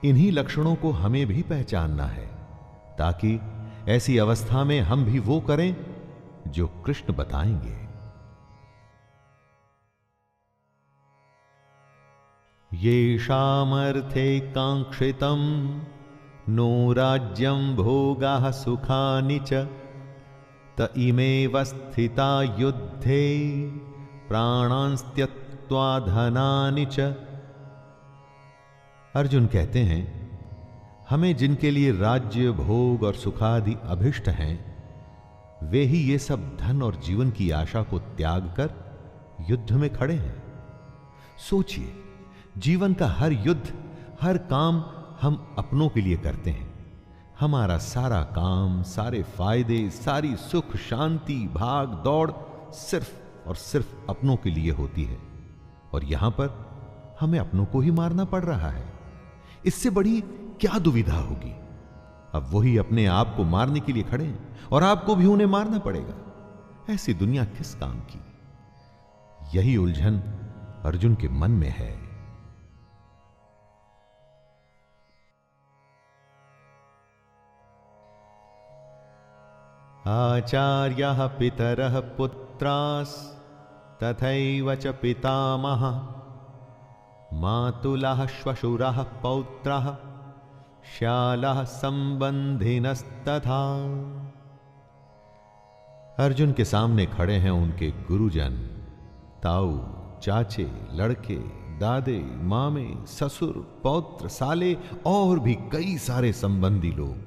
इन्हीं लक्षणों को हमें भी पहचानना है ताकि ऐसी अवस्था में हम भी वो करें जो कृष्ण बताएंगे। येषामर्थे कांक्षितं नो राज्यं भोगाः सुखानि च त इमेव स्थिता युद्धे प्राणांस्त्यक्त्वा धनानि च। अर्जुन कहते हैं, हमें जिनके लिए राज्य, भोग और सुखादि अभिष्ट हैं, वे ही ये सब धन और जीवन की आशा को त्याग कर युद्ध में खड़े हैं। सोचिए, जीवन का हर युद्ध, हर काम हम अपनों के लिए करते हैं। हमारा सारा काम, सारे फायदे, सारी सुख शांति, भाग दौड़ सिर्फ और सिर्फ अपनों के लिए होती है, और यहां पर हमें अपनों को ही मारना पड़ रहा है। इससे बड़ी क्या दुविधा होगी। अब वही अपने आप को मारने के लिए खड़े हैं और आपको भी उन्हें मारना पड़ेगा। ऐसी दुनिया किस काम की? यही उलझन अर्जुन के मन में है। आचार्यः पितरः पुत्रास् तथैव च पितामहः मातुलः श्वशुरः पौत्रः श्यालः संबंधिनस्तथा। अर्जुन के सामने खड़े हैं उनके गुरुजन, ताऊ, चाचे, लड़के, दादे, मामे, ससुर, पौत्र, साले और भी कई सारे संबंधी लोग।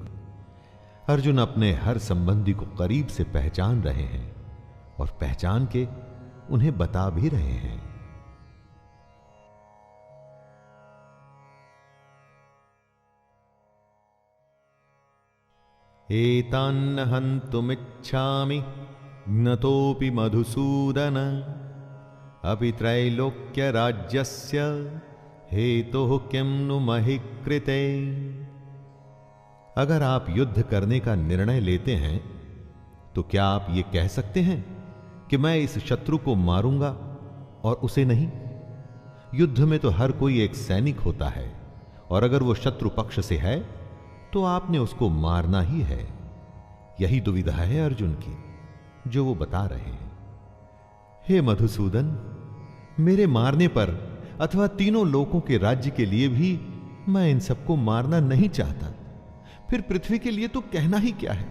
अर्जुन अपने हर संबंधी को करीब से पहचान रहे हैं और पहचान के उन्हें बता भी रहे हैं। एतान्न हन्तुमिच्छामि ज्ञतोऽपि मधुसूदन अपि त्रैलोक्य राज्यस्य हेतुः किं नु महि कृते। अगर आप युद्ध करने का निर्णय लेते हैं तो क्या आप ये कह सकते हैं कि मैं इस शत्रु को मारूंगा और उसे नहीं? युद्ध में तो हर कोई एक सैनिक होता है, और अगर वो शत्रु पक्ष से है तो आपने उसको मारना ही है। यही दुविधा है अर्जुन की, जो वो बता रहे हैं। हे मधुसूदन, मेरे मारने पर अथवा तीनों लोकों के राज्य के लिए भी मैं इन सबको मारना नहीं चाहता। फिर पृथ्वी के लिए तो कहना ही क्या है।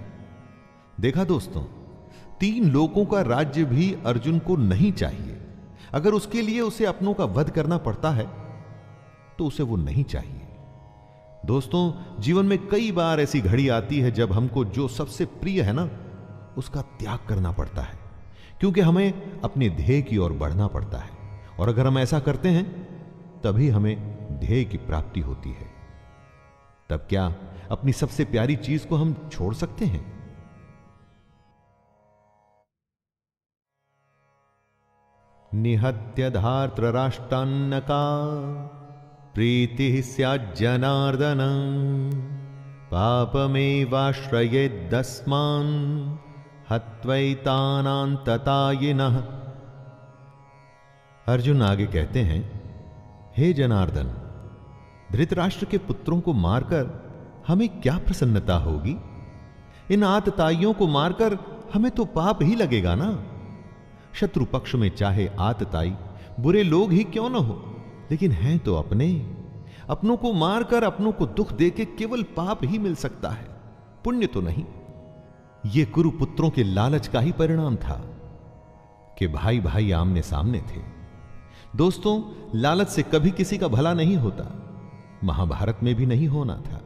देखा दोस्तों, 3 लोकों का राज्य भी अर्जुन को नहीं चाहिए। अगर उसके लिए उसे अपनों का वध करना पड़ता है तो उसे वो नहीं चाहिए। दोस्तों, जीवन में कई बार ऐसी घड़ी आती है जब हमको जो सबसे प्रिय है ना, उसका त्याग करना पड़ता है, क्योंकि हमें अपने ध्येय की ओर बढ़ना पड़ता है। और अगर हम ऐसा करते हैं तभी हमें ध्येय की प्राप्ति होती है। तब क्या अपनी सबसे प्यारी चीज को हम छोड़ सकते हैं? निहत्य धार्तराष्ट्रान्नका प्रीतिः स्याज्जनार्दन पापमेवाश्रयेद्दस्मान् हत्वैतानान्ततायिनः। अर्जुन आगे कहते हैं, हे जनार्दन, धृतराष्ट्र के पुत्रों को मारकर हमें क्या प्रसन्नता होगी? इन आतताइयों को मारकर हमें तो पाप ही लगेगा ना। शत्रु पक्ष में चाहे आतताई बुरे लोग ही क्यों न हो, लेकिन हैं तो अपने। अपनों को मारकर अपनों को दुख देके केवल पाप ही मिल सकता है, पुण्य तो नहीं। यह कुरुपुत्रों के लालच का ही परिणाम था कि भाई भाई आमने सामने थे। दोस्तों, लालच से कभी किसी का भला नहीं होता। महाभारत में भी नहीं होना था।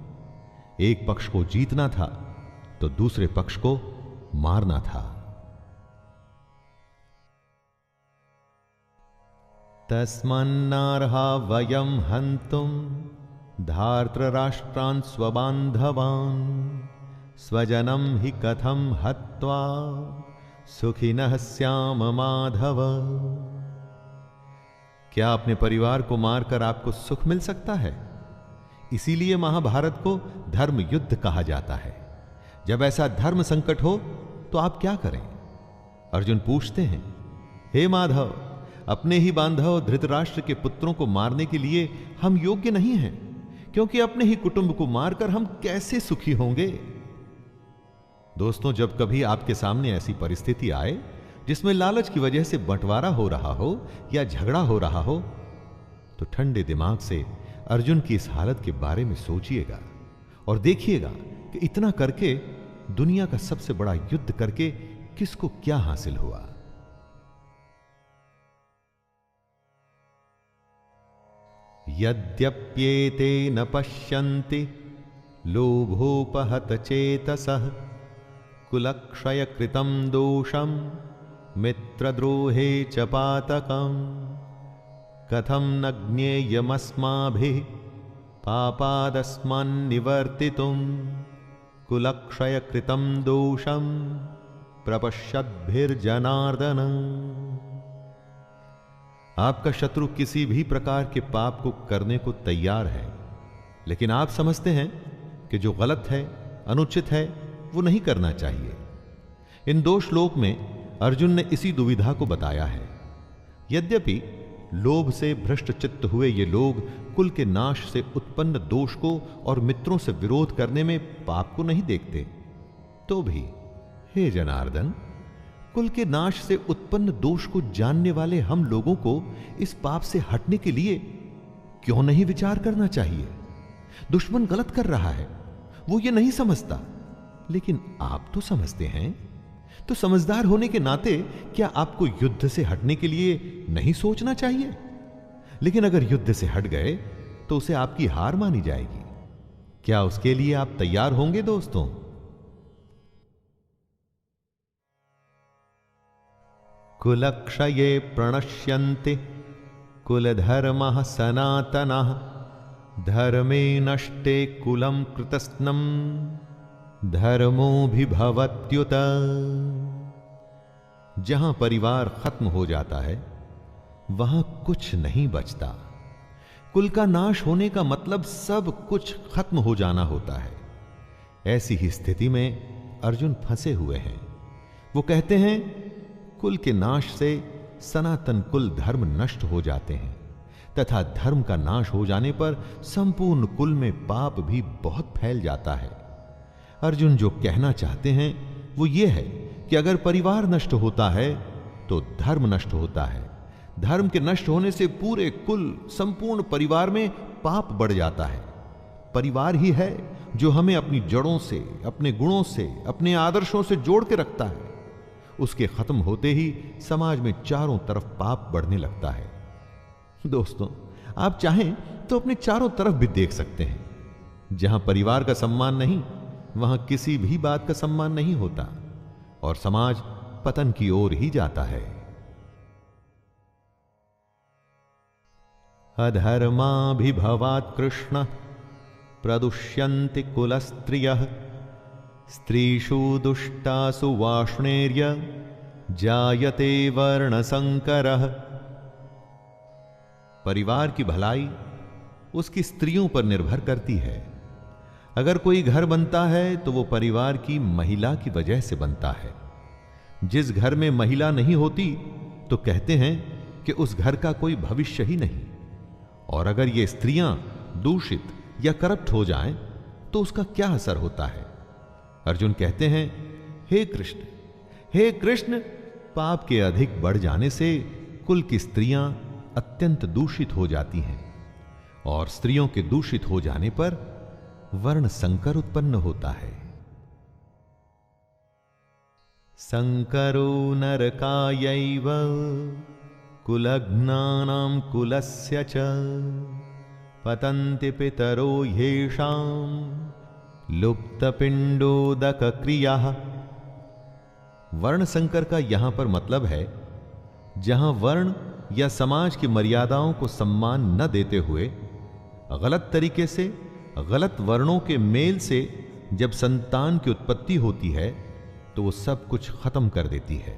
एक पक्ष को जीतना था तो दूसरे पक्ष को मारना था। तस्मान्नार्हा वयं हन्तुं धार्तराष्ट्रान् स्वबान्धवान् स्वजनं हि कथं हत्वा सुखिनः स्याम माधव। क्या अपने परिवार को मारकर आपको सुख मिल सकता है? इसीलिए महाभारत को धर्म युद्ध कहा जाता है। जब ऐसा धर्म संकट हो तो आप क्या करें? अर्जुन पूछते हैं, हे माधव, अपने ही बांधव धृतराष्ट्र के पुत्रों को मारने के लिए हम योग्य नहीं हैं, क्योंकि अपने ही कुटुंब को मारकर हम कैसे सुखी होंगे? दोस्तों, जब कभी आपके सामने ऐसी परिस्थिति आए जिसमें लालच की वजह से बंटवारा हो रहा हो या झगड़ा हो रहा हो, तो ठंडे दिमाग से अर्जुन की इस हालत के बारे में सोचिएगा और देखिएगा कि इतना करके, दुनिया का सबसे बड़ा युद्ध करके किसको क्या हासिल हुआ। यद्यप्येते न पश्यन्ति लोभोपहत चेतसः कुलक्षय कृतं दोषं मित्रद्रोहे च पातकम् कथं न ज्ञेयमस्माभिः पापादस्मान्निवर्तितुं कुलक्षय कृतं दोषं प्रपश्यद्भिर्जनार्दन। आपका शत्रु किसी भी प्रकार के पाप को करने को तैयार है, लेकिन आप समझते हैं कि जो गलत है, अनुचित है, वो नहीं करना चाहिए। इन दो श्लोक में अर्जुन ने इसी दुविधा को बताया है। यद्यपि लोभ से भ्रष्ट चित्त हुए ये लोग कुल के नाश से उत्पन्न दोष को और मित्रों से विरोध करने में पाप को नहीं देखते, तो भी हे जनार्दन, कुल के नाश से उत्पन्न दोष को जानने वाले हम लोगों को इस पाप से हटने के लिए क्यों नहीं विचार करना चाहिए? दुश्मन गलत कर रहा है, वो ये नहीं समझता, लेकिन आप तो समझते हैं। तो समझदार होने के नाते क्या आपको युद्ध से हटने के लिए नहीं सोचना चाहिए? लेकिन अगर युद्ध से हट गए तो उसे आपकी हार मानी जाएगी। क्या उसके लिए आप तैयार होंगे दोस्तों? कुलक्षये प्रणश्यन्ते कुलधर्मः सनातनः धर्मे नष्टे कुलं कृतस्नं धर्मोऽभिभवत्युत। जहां परिवार खत्म हो जाता है वहां कुछ नहीं बचता। कुल का नाश होने का मतलब सब कुछ खत्म हो जाना होता है। ऐसी ही स्थिति में अर्जुन फंसे हुए हैं। वो कहते हैं कुल के नाश से सनातन कुल धर्म नष्ट हो जाते हैं तथा धर्म का नाश हो जाने पर संपूर्ण कुल में पाप भी बहुत फैल जाता है। अर्जुन जो कहना चाहते हैं वो ये है कि अगर परिवार नष्ट होता है तो धर्म नष्ट होता है। धर्म के नष्ट होने से पूरे कुल, संपूर्ण परिवार में पाप बढ़ जाता है। परिवार ही है जो हमें अपनी जड़ों से, अपने गुणों से, अपने आदर्शों से जोड़ के रखता है। उसके खत्म होते ही समाज में चारों तरफ पाप बढ़ने लगता है। दोस्तों, आप चाहें तो अपने चारों तरफ भी देख सकते हैं। जहां परिवार का सम्मान नहीं, वहां किसी भी बात का सम्मान नहीं होता और समाज पतन की ओर ही जाता है। अधर्माभिभवात् कृष्ण प्रदुष्यन्ति कुलस्त्रियः स्त्रीषु दुष्टासु वाष्णेर्य जायते वर्णसंकरः। परिवार की भलाई उसकी स्त्रियों पर निर्भर करती है। अगर कोई घर बनता है तो वो परिवार की महिला की वजह से बनता है। जिस घर में महिला नहीं होती तो कहते हैं कि उस घर का कोई भविष्य ही नहीं। और अगर ये स्त्रियां दूषित या करप्ट हो जाएं तो उसका क्या असर होता है? अर्जुन कहते हैं, हे कृष्ण, पाप के अधिक बढ़ जाने से कुल की स्त्रियां अत्यंत दूषित हो जाती हैं और स्त्रियों के दूषित हो जाने पर वर्ण संकर उत्पन्न होता है। संकरो नरकायैव कुलघ्नानां कुलस्य च पतन्ति पितरो ह्येषां लुप्तपिंडोदक क्रियाः। वर्ण संकर का यहां पर मतलब है जहां वर्ण या समाज की मर्यादाओं को सम्मान न देते हुए गलत तरीके से, गलत वर्णों के मेल से जब संतान की उत्पत्ति होती है तो वो सब कुछ खत्म कर देती है।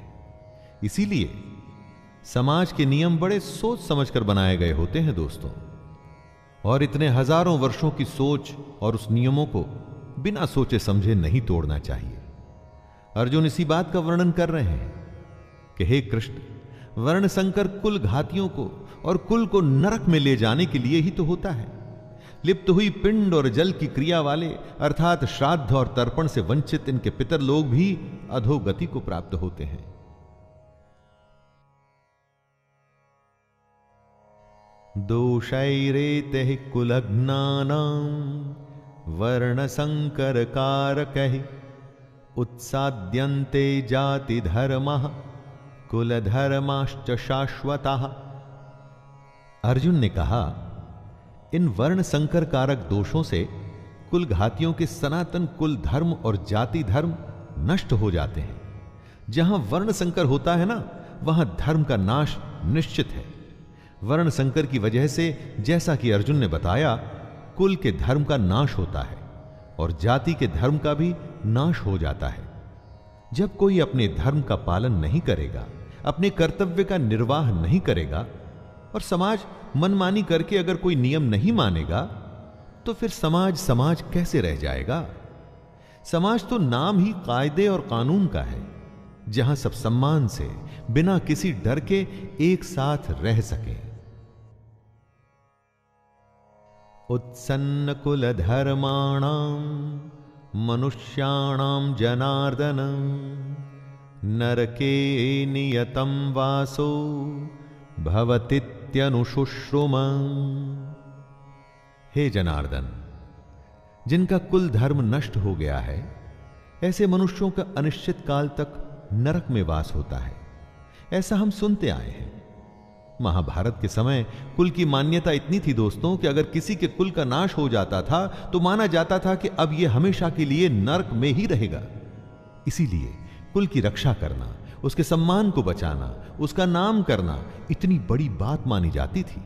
इसीलिए समाज के नियम बड़े सोच समझकर बनाए गए होते हैं दोस्तों, और इतने हजारों वर्षों की सोच और उस नियमों को बिना सोचे समझे नहीं तोड़ना चाहिए। अर्जुन इसी बात का वर्णन कर रहे हैं कि हे कृष्ण, वर्ण संकर कुल घातियों को और कुल को नरक में ले जाने के लिए ही तो होता है। लिप्त हुई पिंड और जल की क्रिया वाले अर्थात श्राद्ध और तर्पण से वंचित इनके पितर लोग भी अधोगति को प्राप्त होते हैं। दोषैरेते कुलघ्नानां वर्ण संकर कारकैः उत्साद्यन्ते जाति धर्मः कुल धर्माश्च शाश्वतः। अर्जुन ने कहा, इन वर्ण संकर कारक दोषों से कुल घातियों के सनातन कुल धर्म और जाति धर्म नष्ट हो जाते हैं। जहां वर्ण संकर होता है ना, वहां धर्म का नाश निश्चित है। वर्ण संकर की वजह से, जैसा कि अर्जुन ने बताया, कुल के धर्म का नाश होता है और जाति के धर्म का भी नाश हो जाता है। जब कोई अपने धर्म का पालन नहीं करेगा, अपने कर्तव्य का निर्वाह नहीं करेगा और समाज मनमानी करके अगर कोई नियम नहीं मानेगा, तो फिर समाज कैसे रह जाएगा? समाज तो नाम ही कायदे और कानून का है, जहां सब सम्मान से, बिना किसी डर के एक साथ रह सकें। उत्सन्न कुल धर्माणाम मनुष्याणाम जनार्दन नरके नियतम वासो भवतीत्यनुशुश्रुम। हे जनार्दन, जिनका कुल धर्म नष्ट हो गया है, ऐसे मनुष्यों का अनिश्चित काल तक नरक में वास होता है। ऐसा हम सुनते आए हैं। महाभारत के समय कुल की मान्यता इतनी थी दोस्तों कि अगर किसी के कुल का नाश हो जाता था तो माना जाता था कि अब यह हमेशा के लिए नरक में ही रहेगा। इसीलिए कुल की रक्षा करना, उसके सम्मान को बचाना, उसका नाम करना इतनी बड़ी बात मानी जाती थी।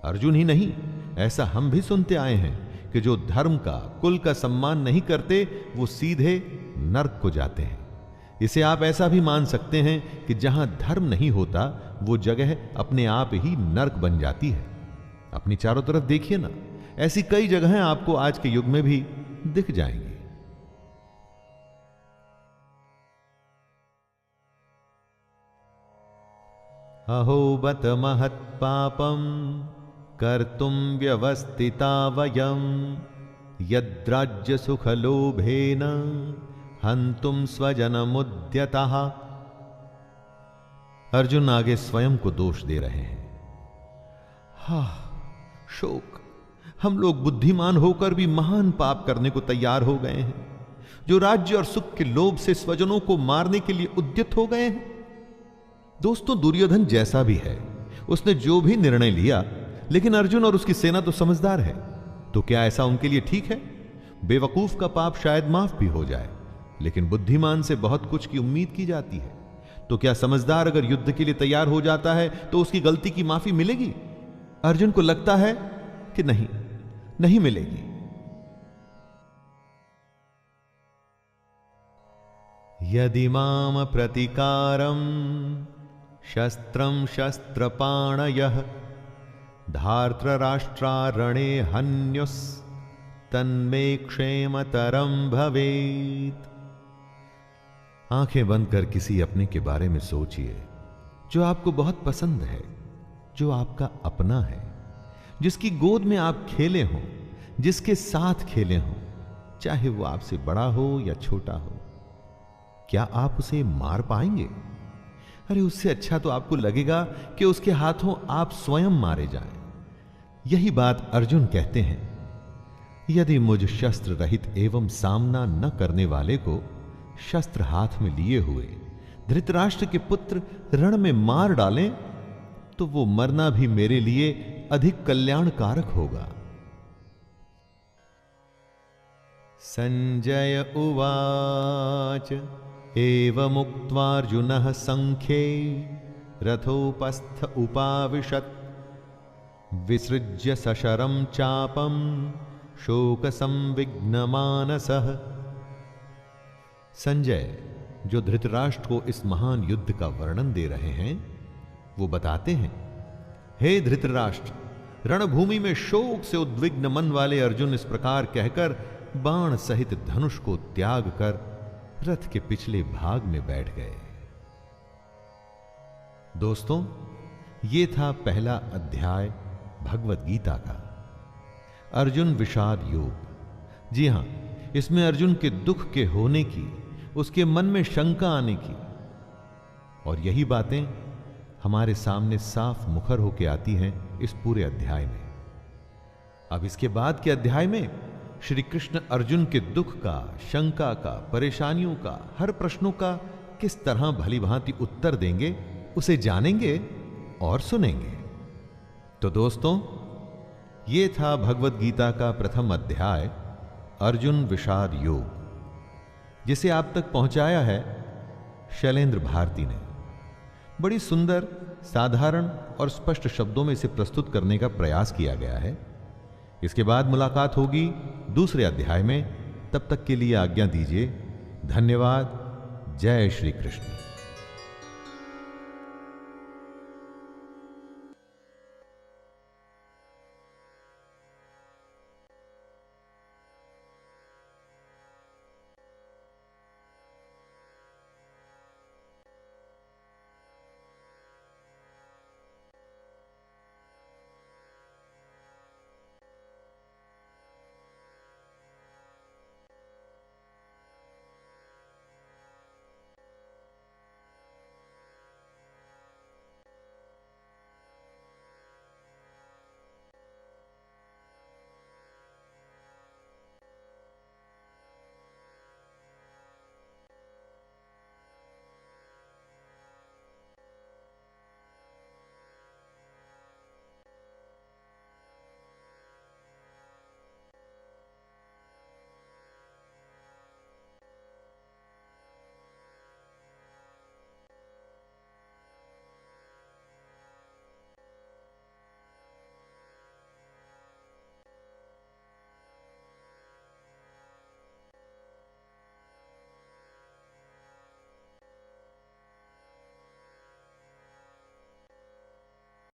अर्जुन ही नहीं, ऐसा हम भी सुनते आए हैं कि जो धर्म का, कुल का सम्मान नहीं करते, वो सीधे नरक को जाते हैं। इसे आप ऐसा भी मान सकते हैं कि जहां धर्म नहीं होता, वो जगह अपने आप ही नरक बन जाती है। अपनी चारों तरफ देखिए ना, ऐसी कई जगहें आपको आज के युग में भी दिख जाएंगी। अहो बत महत् पापम कर्तुम व्यवस्थिता वयम यद्राज्य सुख लोभेन हंतुम स्वजनमुद्यतः। अर्जुन आगे स्वयं को दोष दे रहे हैं। शोक, हम लोग बुद्धिमान होकर भी महान पाप करने को तैयार हो गए हैं, जो राज्य और सुख के लोभ से स्वजनों को मारने के लिए उद्यत हो गए हैं। दोस्तों, दुर्योधन जैसा भी है, उसने जो भी निर्णय लिया, लेकिन अर्जुन और उसकी सेना तो समझदार है। तो क्या ऐसा उनके लिए ठीक है? बेवकूफ का पाप शायद माफ भी हो जाए, लेकिन बुद्धिमान से बहुत कुछ की उम्मीद की जाती है। तो क्या समझदार अगर युद्ध के लिए तैयार हो जाता है तो उसकी गलती की माफी मिलेगी? अर्जुन को लगता है कि नहीं मिलेगी। यदि माम प्रतिकारम शस्त्रम शस्त्रपाणयः धार्तराष्ट्रारणे हन्युस् तन्मे क्षेमतरम भवेत्। आंखें बंद कर किसी अपने के बारे में सोचिए जो आपको बहुत पसंद है, जो आपका अपना है, जिसकी गोद में आप खेले हों, जिसके साथ खेले हों, चाहे वो आपसे बड़ा हो या छोटा हो। क्या आप उसे मार पाएंगे? अरे उससे अच्छा तो आपको लगेगा कि उसके हाथों आप स्वयं मारे जाएं। यही बात अर्जुन कहते हैं। यदि मुझ शस्त्र रहित एवं सामना न करने वाले को शस्त्र हाथ में लिए हुए धृतराष्ट्र के पुत्र रण में मार डालें, तो वो मरना भी मेरे लिए अधिक कल्याणकारक होगा। संजय उवाच एवमुक्त्वार्जुनः संख्ये रथोपस्थ उपाविशत् विसृज्य सशरं चापं शोक संविघ्नमानसः। संजय, जो धृतराष्ट्र को इस महान युद्ध का वर्णन दे रहे हैं, वो बताते हैं, हे धृतराष्ट्र, रणभूमि में शोक से उद्विग्न मन वाले अर्जुन इस प्रकार कहकर बाण सहित धनुष को त्याग कर रथ के पिछले भाग में बैठ गए। दोस्तों, ये था पहला अध्याय भगवत गीता का, अर्जुन विषाद योग। जी हां, इसमें अर्जुन के दुख के होने की, उसके मन में शंका आने की, और यही बातें हमारे सामने साफ मुखर होकर आती हैं इस पूरे अध्याय में। अब इसके बाद के अध्याय में श्री कृष्ण अर्जुन के दुख का, शंका का, परेशानियों का, हर प्रश्नों का किस तरह भली भांति उत्तर देंगे, उसे जानेंगे और सुनेंगे। तो दोस्तों, ये था भगवत गीता का प्रथम अध्याय अर्जुन विषाद योग, जिसे आप तक पहुंचाया है शैलेंद्र भारती ने। बड़ी सुंदर, साधारण और स्पष्ट शब्दों में इसे प्रस्तुत करने का प्रयास किया गया है। इसके बाद मुलाकात होगी दूसरे अध्याय में। तब तक के लिए आज्ञा दीजिए। धन्यवाद। जय श्री कृष्ण।